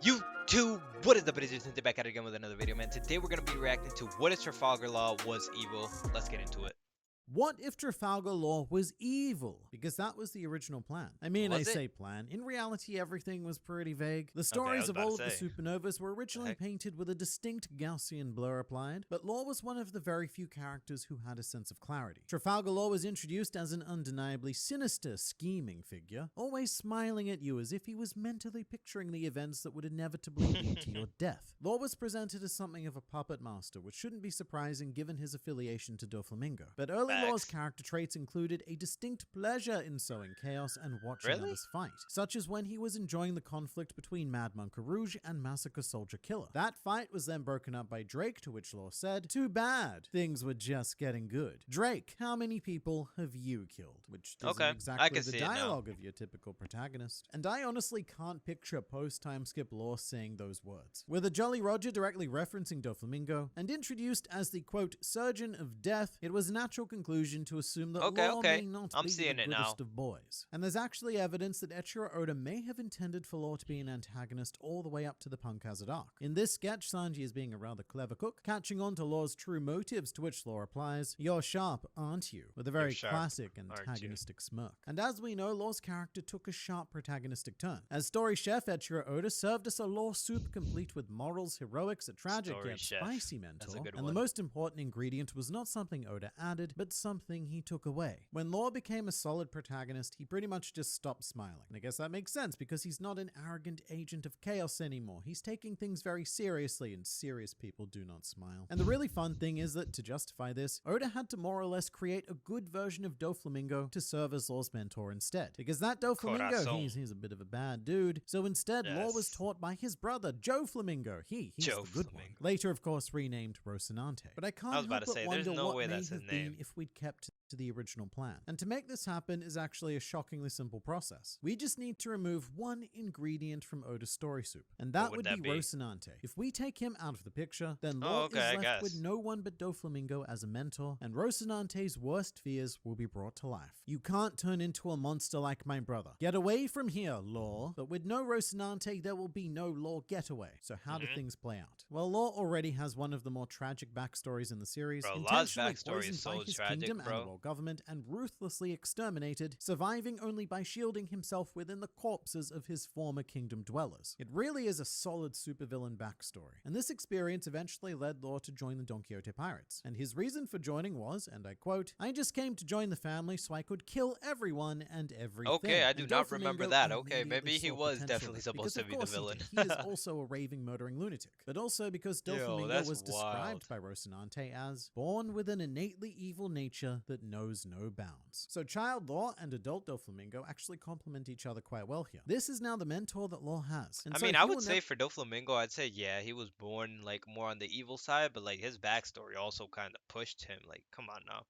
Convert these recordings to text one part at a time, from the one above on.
YouTube, what is up? It is Jason back at it again with another video, man. Today we're gonna be reacting to what if Trafalgar Law was evil. Let's get into it. What if Trafalgar Law was evil? Because that was the original plan. I mean, I Was it? say plan. In reality, everything was pretty vague. The I stories was of about all to of the say. supernovas were originally heck? painted with a distinct Gaussian blur applied, but Law was one of the very few characters who had a sense of clarity. Trafalgar Law was introduced as an undeniably sinister, scheming figure, always smiling at you as if he was mentally picturing the events that would inevitably lead to your death. Law was presented as something of a puppet master, which shouldn't be surprising given his affiliation to Doflamingo. But early Law's Facts. character traits included a distinct pleasure in sowing chaos and watching Really? others fight, such as when he was enjoying the conflict between Mad Monk Rouge and Massacre Soldier Killer. That fight was then broken up by Drake, to which Law said, "Too bad, things were just getting good." Drake, how many people have you killed? Which isn't Okay, I exactly can the see it now. dialogue of your typical protagonist. And I honestly can't picture post-time skip Law saying those words. With a Jolly Roger directly referencing Doflamingo, and introduced as the quote, surgeon of death, it was a natural conclusion to assume that Okay, Law okay. may not I'm be seeing the it now. goodest of boys. And there's actually evidence that Eiichiro Oda may have intended for Law to be an antagonist all the way up to the Punk Hazard arc. In this sketch, Sanji is being a rather clever cook, catching on to Law's true motives, to which Law replies, "You're sharp, aren't you?" with a very sharp, classic aren't you? antagonistic smirk. And as we know, Law's character took a sharp protagonistic turn. As story chef, Eiichiro Oda served us a Law soup complete with morals, heroics, a tragic Story yet chef. spicy That's a mentor, good and one. the most important ingredient was not something Oda added, but something he took away. When Law became a solid protagonist, he pretty much just stopped smiling. And I guess that makes sense because he's not an arrogant agent of chaos anymore. He's taking things very seriously, and serious people do not smile. And the really fun thing is that to justify this, Oda had to more or less create a good version of Doflamingo to serve as Law's mentor instead. Because that Doflamingo, Corazon. he's a bit of a bad dude. So instead, Law was Yes. taught by his brother, Joe Flamingo. He's Joe the good one. Flamingo. Later, of course, renamed Rocinante. But I can't I was about help to but say, wonder there's no what way may that's his have been name. if we'd kept to the original plan. And to make this happen is actually a shockingly simple process. We just need to remove one ingredient from Oda's story soup, and that What would would that be be? Rocinante. If we take him out of the picture, then Oh, Law okay, I is left with guess. no one but Doflamingo as a mentor, and Rocinante's worst fears will be brought to life. You can't turn into a monster like my brother. Get away from here, Law. But with no Rocinante, there will be no Law getaway. So how do things play out? Well, Law already has one of the more tragic backstories in the series. Bro, Law's Intentionally backstory is poisoned so by his tragic, kingdom and bro. world government, and ruthlessly exterminated, surviving only by shielding himself within the corpses of his former kingdom dwellers. It really is a solid supervillain backstory. And this experience eventually led Law to join the Don Quixote Pirates. And his reason for joining was, and I quote, "I just came to join the family so I could kill everyone and everything." Okay, I do And not remember Doflamingo that. Okay, immediately maybe he saw was potential definitely in it, supposed because to of be the course he villain. did. He is also a raving, murdering lunatic. But also because Yo, Doflamingo that's was described wild. by Rocinante as born with an innately evil nature that knows no bounds. So child Law and adult Doflamingo actually complement each other quite well here. This is now the mentor that Law has. And I so mean, he I will would say for Doflamingo, I'd say yeah, he was born like more on the evil side, but like his backstory also kind of pushed him. Like, come on now,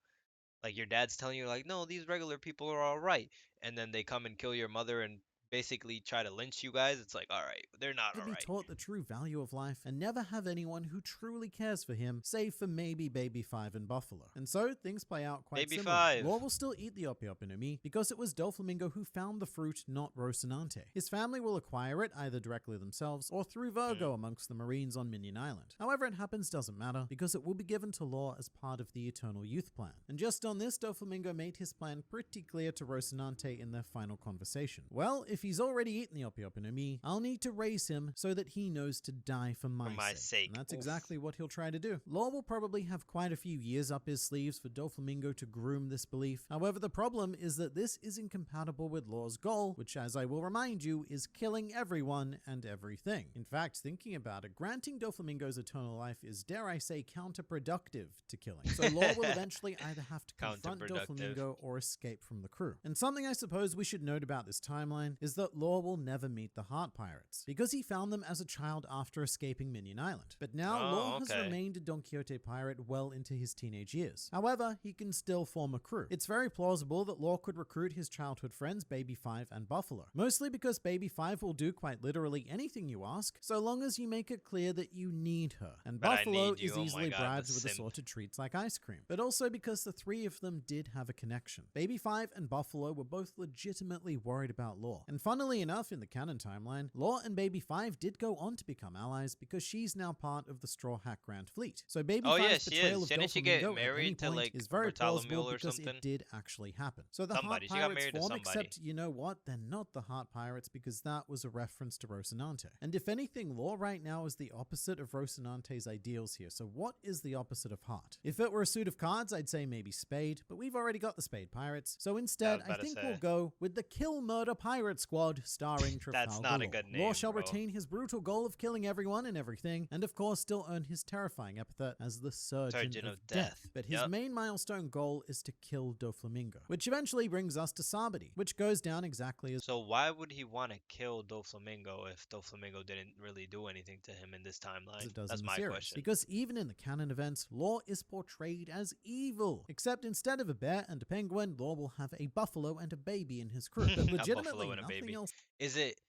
like your dad's telling you like, no, these regular people are all right, and then they come and kill your mother and basically try to lynch you guys. It's like, all right, they're not to all be right. taught the true value of life and never have anyone who truly cares for him, save for maybe Baby Five and Buffalo. And so things play out quite Baby similar. Five. Law will still eat the Opi Opi no Mi because it was Doflamingo who found the fruit, not Rocinante. His family will acquire it either directly themselves or through Virgo amongst the Marines on Minion Island. However it happens doesn't matter because it will be given to Law as part of the Eternal Youth Plan. And just on this, Doflamingo made his plan pretty clear to Rocinante in their final conversation. Well, if he's already eaten the Opi Opi no Mi, I'll need to raise him so that he knows to die for my sake. And that's Oof. exactly what he'll try to do. Law will probably have quite a few years up his sleeves for Doflamingo to groom this belief. However, the problem is that this is incompatible with Law's goal, which, as I will remind you, is killing everyone and everything. In fact, thinking about it, granting Doflamingo's eternal life is, dare I say, counterproductive to killing. So Law will eventually either have to confront Counterproductive. Doflamingo or escape from the crew. And something I suppose we should note about this timeline is that Law will never meet the Heart Pirates, because he found them as a child after escaping Minion Island. But now Oh, Law has okay. remained a Don Quixote pirate well into his teenage years. However, he can still form a crew. It's very plausible that Law could recruit his childhood friends Baby Five and Buffalo, mostly because Baby Five will do quite literally anything you ask, so long as you make it clear that you need her. And But I Buffalo need you. is Oh my easily God, bribed the with simp. assorted treats like ice cream. But also because the three of them did have a connection. Baby Five and Buffalo were both legitimately worried about Law, and And funnily enough, in the canon timeline, Law and Baby 5 did go on to become allies because she's now part of the Straw Hat Grand Fleet. So Baby Oh yeah, 5's she betrayal is. of Didn't she get Doflamingo at any married to point like is very plausible Bartholomew or because it something? did actually happen. So the Heart Somebody. She got Pirates married to form, somebody. except you know what? They're not the Heart Pirates because that was a reference to Rocinante. And if anything, Law right now is the opposite of Rocinante's ideals here. So what is the opposite of Heart? If it were a suit of cards, I'd say maybe Spade, but we've already got the Spade Pirates. So instead, I think we'll go with the Kill Murder Pirate Squad starring Trafalgar. That's not a good name, Law shall bro. retain his brutal goal of killing everyone and everything, and of course still earn his terrifying epithet as the Surgeon of Death. But his main milestone goal is to kill Doflamingo, which eventually brings us to Sabadi, which goes down exactly as— So why would he want to kill Doflamingo if Doflamingo didn't really do anything to him in this timeline? it does That's in the my series. question. Because even in the canon events, Law is portrayed as evil. Except instead of a bear and a penguin, Law will have a buffalo and a baby in his crew. But legitimately nothing else. Is it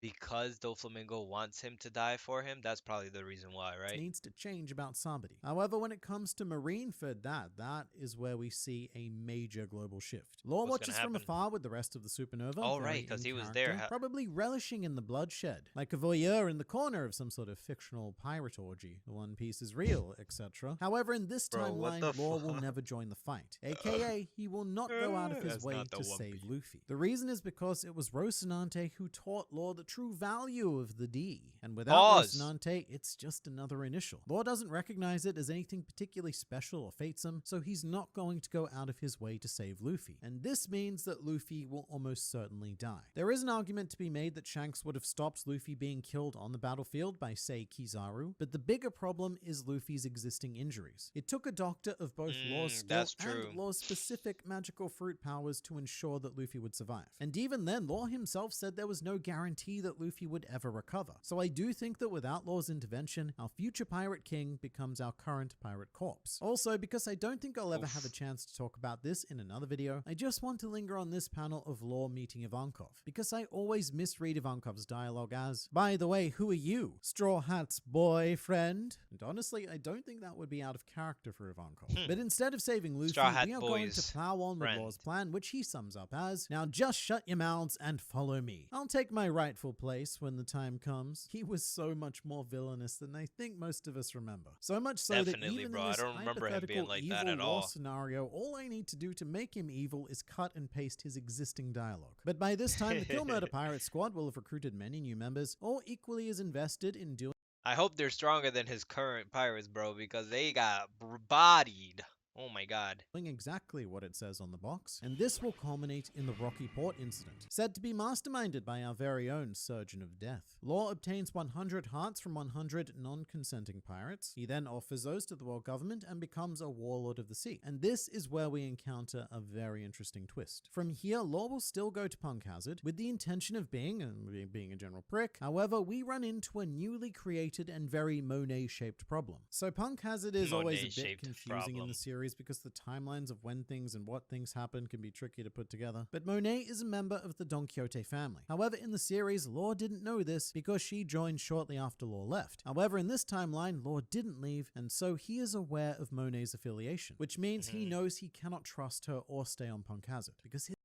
because Doflamingo wants him to die for him? That's probably the reason why, right? Needs to change about Sabadi. However, when it comes to Marineford, that is where we see a major global shift. Law watches from afar with the rest of the supernova. Oh, right, because he was there. Probably relishing in the bloodshed, like a voyeur in the corner of some sort of fictional pirate orgy. The One Piece is real, etc. However, in this timeline, Law will never join the fight, aka he will not go out of his way to save Luffy. The reason is because it was Rocinante who taught Law the true value of the D, and without Rocinante, it's just another initial. Law doesn't recognize it as anything particularly special or fatesome, so he's not going to go out of his way to save Luffy, and this means that Luffy will almost certainly die. There is an argument to be made that Shanks would have stopped Luffy being killed on the battlefield by, say, Kizaru, but the bigger problem is Luffy's existing injuries. It took a doctor of both Law's skill and Law's specific magical fruit powers to ensure that Luffy would survive. And even then, Law himself said there was no guarantee that Luffy would ever recover. So I do think that without Law's intervention, our future Pirate King becomes our current pirate corpse. Also, because I don't think I'll ever have a chance to talk about this in another video, I just want to linger on this panel of Law meeting Ivankov, because I always misread Ivankov's dialogue as, "By the way, who are you? Straw Hat's boyfriend?" And honestly, I don't think that would be out of character for Ivankov. But instead of saving Luffy, we are going to plow on with Law's plan, which he sums up as, "Now just shut your mouths and follow me. I'll take my rightful place when the time comes." He was so much more villainous than I think most of us remember. So much so that even in this hypothetical evil Law scenario, all I need to do to make him evil is cut and paste his existing dialogue. But by this time, the Kill Murder Pirate Squad will have recruited many new members, all equally as invested in doing— I hope they're stronger than his current pirates, bro, because they got bodied. Oh my god. Doing exactly what it says on the box, and this will culminate in the Rocky Port incident, said to be masterminded by our very own Surgeon of Death. Law obtains 100 hearts from 100 non-consenting pirates. He then offers those to the world government and becomes a warlord of the sea. And this is where we encounter a very interesting twist. From here, Law will still go to Punk Hazard with the intention of being a general prick. However, we run into a newly created and very Monet-shaped problem. So Punk Hazard is always a bit confusing in the series because the timelines of when things and what things happen can be tricky to put together. But Monet is a member of the Don Quixote family. However, in the series, Law didn't know this because she joined shortly after Law left. However, in this timeline, Law didn't leave, and so he is aware of Monet's affiliation, which means he knows he cannot trust her or stay on Punk Hazard, because his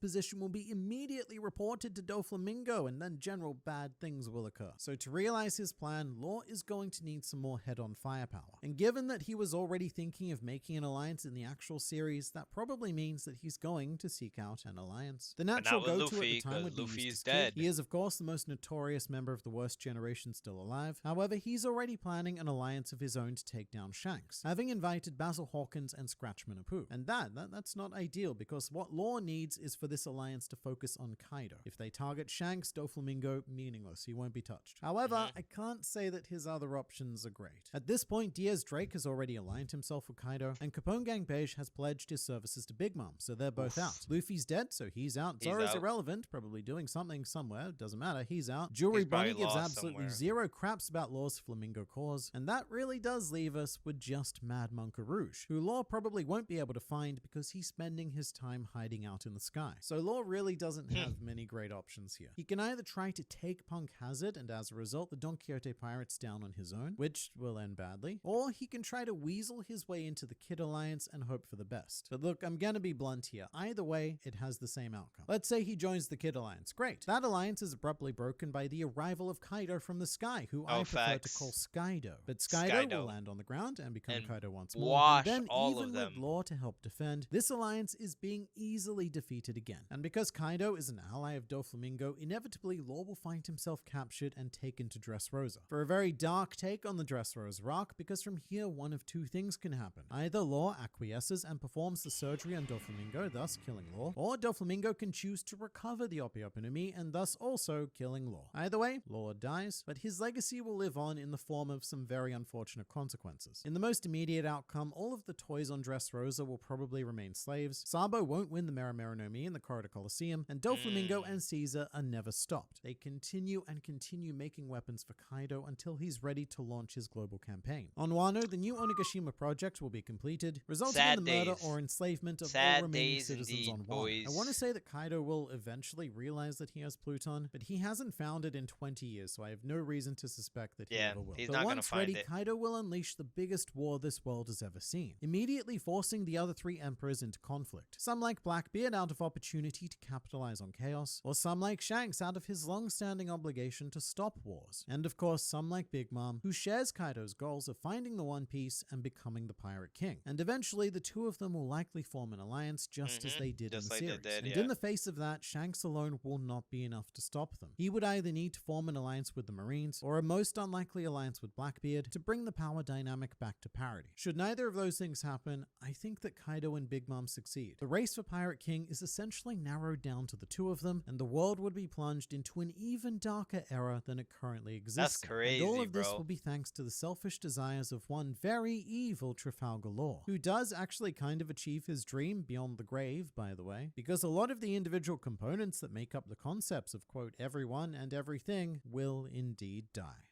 position will be immediately reported to Doflamingo, and then general bad things will occur. So to realize his plan, Law is going to need some more head-on firepower. And given that he was already thinking of making an alliance in the actual series, that probably means that he's going to seek out an alliance. The natural go-to at the time would be Luffy's dead. He is, of course, the most notorious member of the worst generation still alive. However, he's already planning an alliance of his own to take down Shanks, having invited Basil Hawkins and Scratchman Apu. And that's not ideal, because what Law needs is for this alliance to focus on Kaido. If they target Shanks, Doflamingo, meaningless. He won't be touched. However, I can't say that his other options are great. At this point, Diaz Drake has already aligned himself with Kaido, and Capone Gang Beige has pledged his services to Big Mom, so they're both out. Luffy's dead, so he's out. Zoro's irrelevant, probably doing something somewhere, doesn't matter, he's out. Jewelry Bunny gives absolutely zero craps about Law's Flamingo cause, and that really does leave us with just Mad Monk Rouge, who Law probably won't be able to find because he's spending his time hiding out in the sky. So Law really doesn't have many great options here. He can either try to take Punk Hazard and as a result the Don Quixote pirates down on his own, which will end badly, or he can try to weasel his way into the Kid Alliance and hope for the best. But look, I'm gonna be blunt here. Either way, it has the same outcome. Let's say he joins the Kid Alliance. Great. That alliance is abruptly broken by the arrival of Kaido from the sky, who Oh, I prefer to call facts. Skydo. But Skydo will Skydo. land on the ground and become And Kaido once more. And wash then, all of even with them. Law to help defend, this alliance is being easily defeated again. And because Kaido is an ally of Doflamingo, inevitably Law will find himself captured and taken to Dressrosa. For a very dark take on the Dressrosa rock, because from here one of two things can happen. Either Law acquiesces and performs the surgery on Doflamingo, thus killing Law, or Doflamingo can choose to recover the Opi Opi no Mi and thus also killing Law. Either way, Law dies, but his legacy will live on in the form of some very unfortunate consequences. In the most immediate outcome, all of the toys on Dressrosa will probably remain slaves, Sabo won't win the Mera Mera no Mi in the Corridor Coliseum, and Doflamingo and Caesar are never stopped. They continue and continue making weapons for Kaido until he's ready to launch his global campaign. On Wano, the new Onigashima project will be completed, resulting in the murder or enslavement of all remaining citizens on Wano. Boys. I want to say that Kaido will eventually realize that he has Pluton, but he hasn't found it in 20 years, so I have no reason to suspect that he ever will. He's But not gonna once find ready, it. Kaido will unleash the biggest war this world has ever seen, immediately forcing the other three emperors into conflict. Some like Blackbeard out of opportunity to capitalize on chaos, or some like Shanks out of his long-standing obligation to stop wars. And of course, some like Big Mom, who shares Kaido's goals of finding the One Piece and becoming the Pirate King. And eventually, the two of them will likely form an alliance just as they did in the series. And in the face of that, Shanks alone will not be enough to stop them. He would either need to form an alliance with the Marines, or a most unlikely alliance with Blackbeard to bring the power dynamic back to parity. Should neither of those things happen, I think that Kaido and Big Mom succeed. The race for Pirate King is essentially narrowed down to the two of them, and the world would be plunged into an even darker era than it currently exists. That's crazy, and all of this bro. will be thanks to the selfish desires of one very evil Trafalgar Law, who does actually kind of achieve his dream beyond the grave, by the way, because a lot of the individual components that make up the concepts of, quote, everyone and everything will indeed die.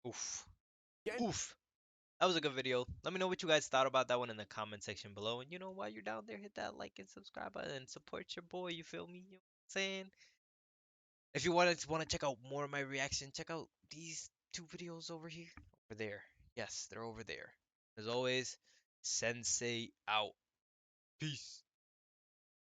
Oof. Oof. That was a good video. Let me know what you guys thought about that one in the comment section below. And you know, while you're down there, hit that like and subscribe button and support your boy. You feel me? You know what I'm saying? If you want to check out more of my reaction, check out these two videos over here. Over there. Yes, they're over there. As always, Sensei out. Peace.